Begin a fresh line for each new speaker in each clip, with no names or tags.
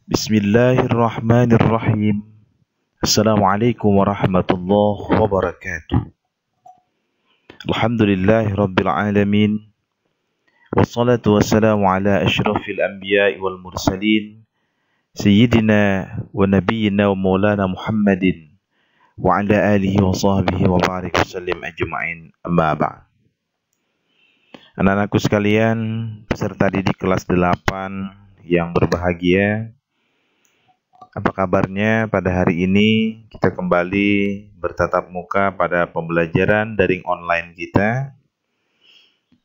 Bismillahirrahmanirrahim. Assalamualaikum warahmatullahi wabarakatuh. Alhamdulillahirabbil alamin. Wassalatu wassalamu ala asyrafil anbiya'i wal mursalin sayyidina wa nabiyyina wa maulana Muhammadin wa ala alihi wa sahbihi wa barik wasallim ajma'in. Amma ba'd. Anak-anakku sekalian, peserta didik kelas 8 yang berbahagia, apa kabarnya pada hari ini? Kita kembali bertatap muka pada pembelajaran daring online kita.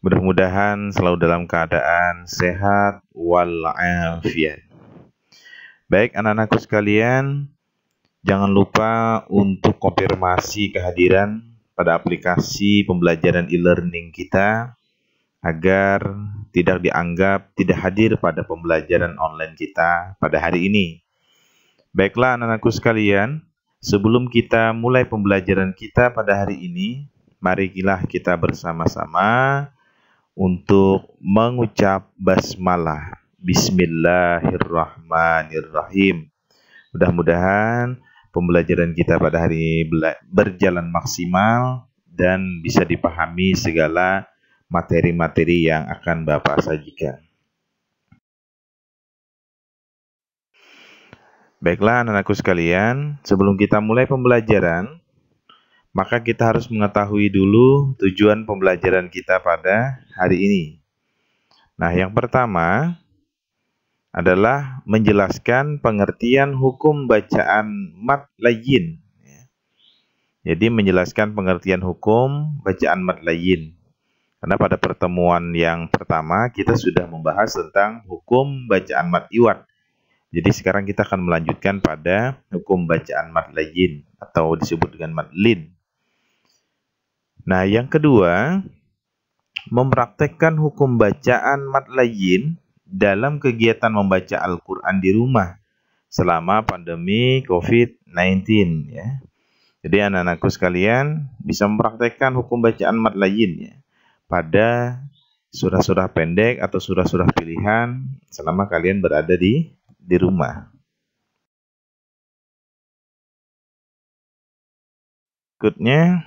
Mudah-mudahan selalu dalam keadaan sehat walafiat. Baik anak-anakku sekalian, jangan lupa untuk konfirmasi kehadiran pada aplikasi pembelajaran e-learning kita agar tidak dianggap tidak hadir pada pembelajaran online kita pada hari ini. Baiklah anak-anakku sekalian, sebelum kita mulai pembelajaran kita pada hari ini, marilah kita bersama-sama untuk mengucap basmalah. Bismillahirrahmanirrahim. Mudah-mudahan pembelajaran kita pada hari ini berjalan maksimal dan bisa dipahami segala materi-materi yang akan Bapak sajikan. Baiklah anak-anakku sekalian, sebelum kita mulai pembelajaran, maka kita harus mengetahui dulu tujuan pembelajaran kita pada hari ini. Nah, yang pertama adalah menjelaskan pengertian hukum bacaan mad layyin. Jadi menjelaskan pengertian hukum bacaan mad layyin. Karena pada pertemuan yang pertama kita sudah membahas tentang hukum bacaan mad iwad. Jadi sekarang kita akan melanjutkan pada hukum bacaan mad layyin atau disebut dengan mad lin. Nah, yang kedua, mempraktekkan hukum bacaan mad layyin dalam kegiatan membaca Al-Qur'an di rumah selama pandemi COVID-19 ya. Jadi anak-anakku sekalian bisa mempraktekkan hukum bacaan mad layyin ya pada surah-surah pendek atau surah-surah pilihan selama kalian berada di rumah. Berikutnya,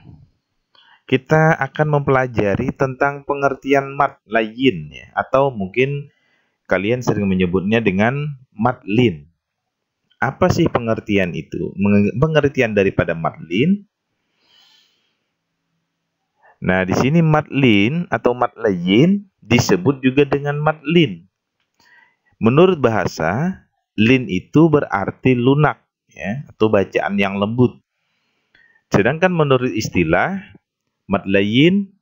kita akan mempelajari tentang pengertian mad layyin ya, atau mungkin kalian sering menyebutnya dengan mad lin. Apa sih pengertian itu? Pengertian daripada mad lin. Nah, di sini mad lin atau mad layyin disebut juga dengan mad lin. Menurut bahasa, lin itu berarti lunak ya, atau bacaan yang lembut. Sedangkan menurut istilah, mad layyin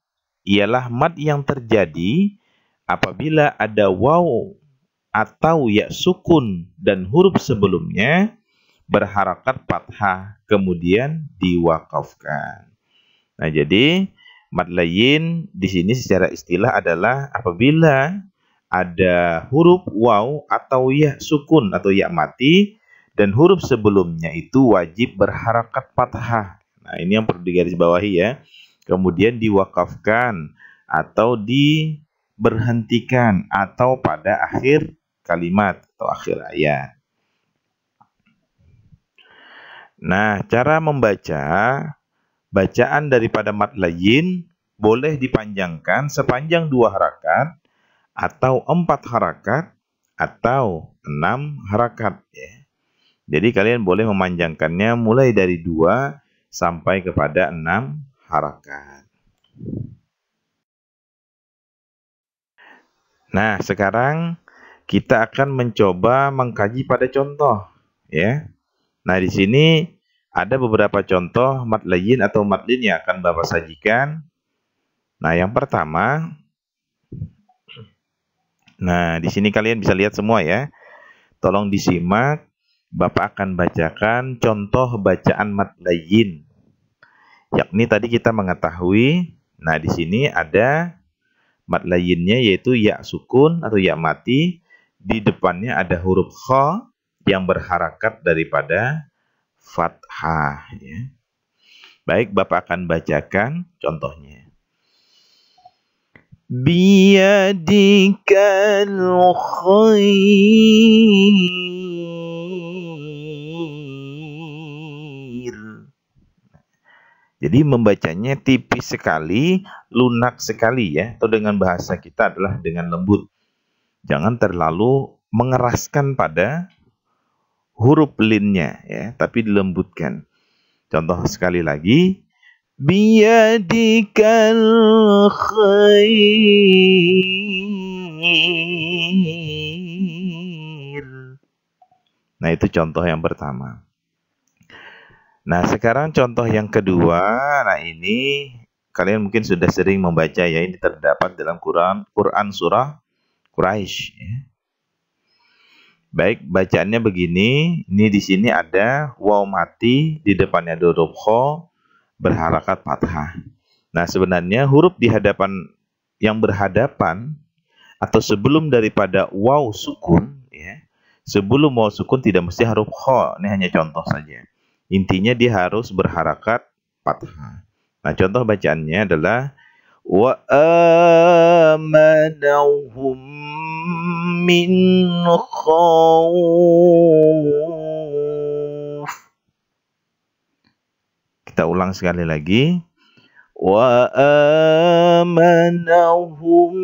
ialah mad yang terjadi apabila ada waw atau ya sukun dan huruf sebelumnya berharakat fathah kemudian diwakafkan. Nah, jadi mad layyin di sini secara istilah adalah apabila ada huruf waw atau ya sukun atau ya mati dan huruf sebelumnya itu wajib berharakat fathah. Nah, ini yang perlu digarisbawahi ya. Kemudian diwakafkan atau diberhentikan atau pada akhir kalimat atau akhir ayat. Nah, cara membaca bacaan daripada mad layyin boleh dipanjangkan sepanjang 2 harakat atau 4 harakat atau 6 harakat ya. Jadi kalian boleh memanjangkannya mulai dari 2 sampai kepada 6 harakat. Nah, sekarang kita akan mencoba mengkaji pada contoh ya. Nah, di sini ada beberapa contoh mad layyin atau mad lin yang akan Bapak sajikan. Nah, yang pertama, nah, di sini kalian bisa lihat semua ya. Tolong disimak. Bapak akan bacakan contoh bacaan mad layyin. Yakni tadi kita mengetahui, nah di sini ada mad layyinnya yaitu ya sukun atau ya mati. Di depannya ada huruf kha yang berharakat daripada fathah ya. Baik, Bapak akan bacakan contohnya. Biyadikal khair Jadi membacanya tipis sekali, lunak sekali ya, atau dengan bahasa kita adalah dengan lembut. Jangan terlalu mengeraskan pada huruf linnya ya, tapi dilembutkan. Contoh sekali lagi, biyadikal khair. Nah, itu contoh yang pertama. Nah, sekarang contoh yang kedua. Nah, ini kalian mungkin sudah sering membaca ya. Ini terdapat dalam Quran surah Quraisy. Baik, bacaannya begini. Ini di sini ada waw mati, di depannya ada huruf kha berharakat fathah. Nah, sebenarnya huruf di hadapan yang berhadapan atau sebelum daripada waw sukun ya. Sebelum waw sukun tidak mesti huruf kha. Ini hanya contoh saja. Intinya dia harus berharakat fathah. Nah, contoh bacaannya adalah wa amanahum min khauf. Kita ulang sekali lagi. Wa amanahum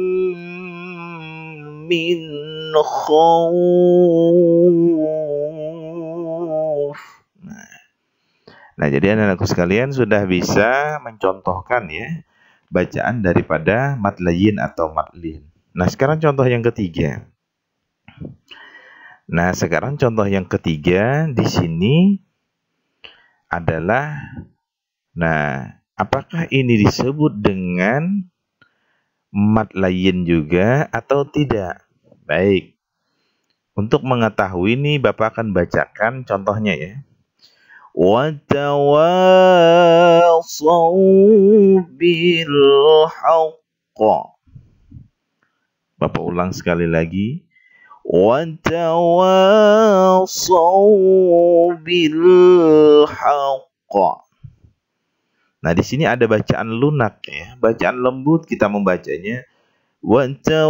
min khauf. Nah, jadi anak-anakku sekalian sudah bisa mencontohkan ya bacaan daripada mad layyin atau mad lin. Nah, sekarang contoh yang ketiga. Nah, sekarang contoh yang ketiga di sini adalah, nah, apakah ini disebut dengan mad layyin juga atau tidak? Baik. Untuk mengetahui ini Bapak akan bacakan contohnya ya. وَتَوَاصَوْا بِالْحَقِّ. Bapak ulang sekali lagi. وَتَوَاصَوْا بِالْحَقِّ. Nah, di sini ada bacaan lunak ya, bacaan lembut kita membacanya. وَتَوَاصَوْا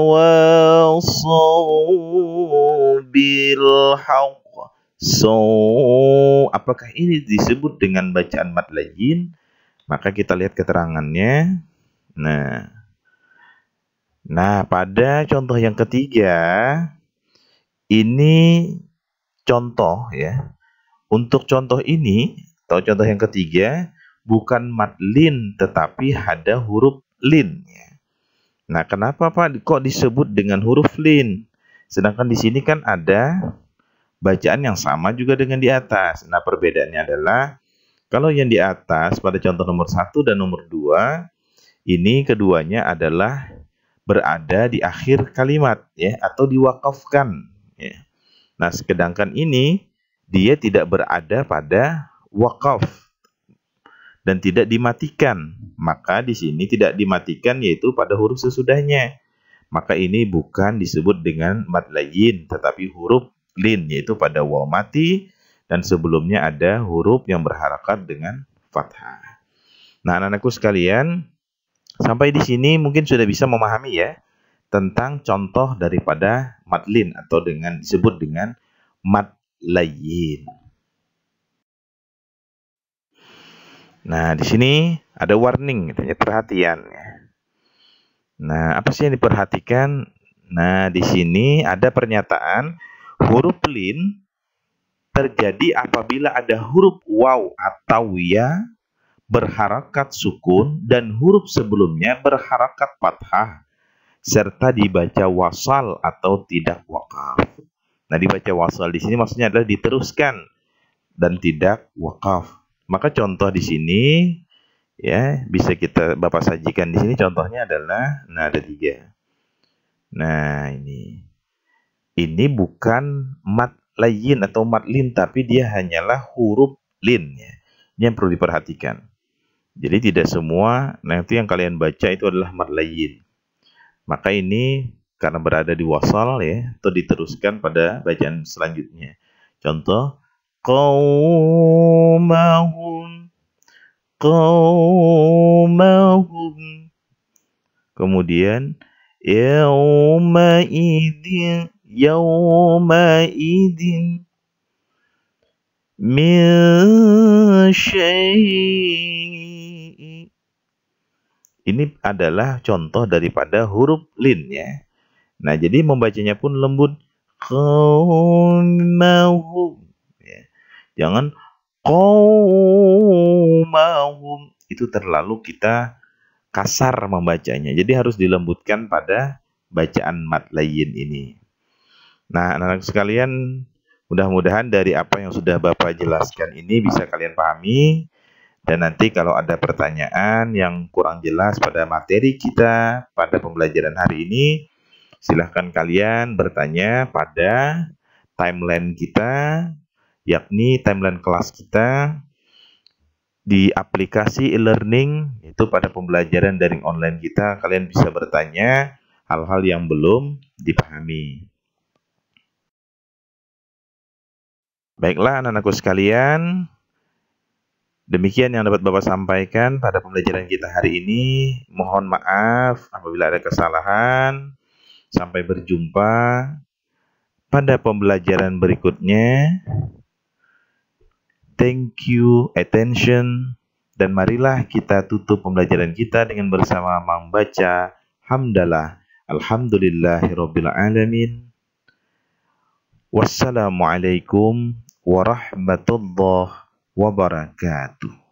بِالْحَقِّ. So, apakah ini disebut dengan bacaan mad layyin? Maka kita lihat keterangannya. Nah, pada contoh yang ketiga, ini contoh ya. Untuk contoh ini, atau contoh yang ketiga, bukan mad lin, tetapi ada huruf lin. Nah, kenapa Pak kok disebut dengan huruf lin? Sedangkan di sini kan ada bacaan yang sama juga dengan di atas. Nah, perbedaannya adalah kalau yang di atas pada contoh nomor 1 dan nomor 2, ini keduanya adalah berada di akhir kalimat ya, atau diwakafkan ya. Nah, sedangkan ini dia tidak berada pada wakaf dan tidak dimatikan. Maka di sini tidak dimatikan yaitu pada huruf sesudahnya. Maka ini bukan disebut dengan mad layyin tetapi huruf lin, yaitu pada waw mati dan sebelumnya ada huruf yang berharakat dengan fathah. Nah, anak-anakku sekalian, sampai di sini mungkin sudah bisa memahami ya tentang contoh daripada mad lin atau dengan disebut dengan mad layyin. Nah, di sini ada warning, perhatian ya. Nah, apa sih yang diperhatikan? Nah, di sini ada pernyataan huruf lin terjadi apabila ada huruf waw atau ya berharakat sukun dan huruf sebelumnya berharakat fathah serta dibaca wasal atau tidak wakaf. Nah, dibaca wasal di sini maksudnya adalah diteruskan dan tidak wakaf. Maka contoh di sini ya bisa Bapak sajikan di sini contohnya adalah, nah ada 3. Nah, ini bukan mad layyin atau mad lin, tapi dia hanyalah huruf lin ya. Ini yang perlu diperhatikan. Jadi tidak semua nanti yang kalian baca itu adalah mad layyin. Maka ini karena berada di wasal ya, atau diteruskan pada bacaan selanjutnya. Contoh qaumahum. Kemudian yawma idin. min syai'. Ini adalah contoh daripada huruf lin ya. Nah, jadi membacanya pun lembut. Qaumahum. Ya. Jangan qaumahum. Itu terlalu kita kasar membacanya. Jadi harus dilembutkan pada bacaan mad layyin ini. Nah, anak-anak sekalian, mudah-mudahan dari apa yang sudah Bapak jelaskan ini bisa kalian pahami. Dan nanti kalau ada pertanyaan yang kurang jelas pada materi kita pada pembelajaran hari ini, silahkan kalian bertanya pada timeline kita, yakni timeline kelas kita di aplikasi e-learning, itu pada pembelajaran daring online kita, kalian bisa bertanya hal-hal yang belum dipahami. Baiklah anak-anakku sekalian, demikian yang dapat Bapak sampaikan pada pembelajaran kita hari ini. Mohon maaf apabila ada kesalahan. Sampai berjumpa pada pembelajaran berikutnya. Thank you, attention. Dan marilah kita tutup pembelajaran kita dengan bersama membaca hamdalah. Alhamdulillahirabbil alamin. Wassalamualaikum warahmatullahi wabarakatuh.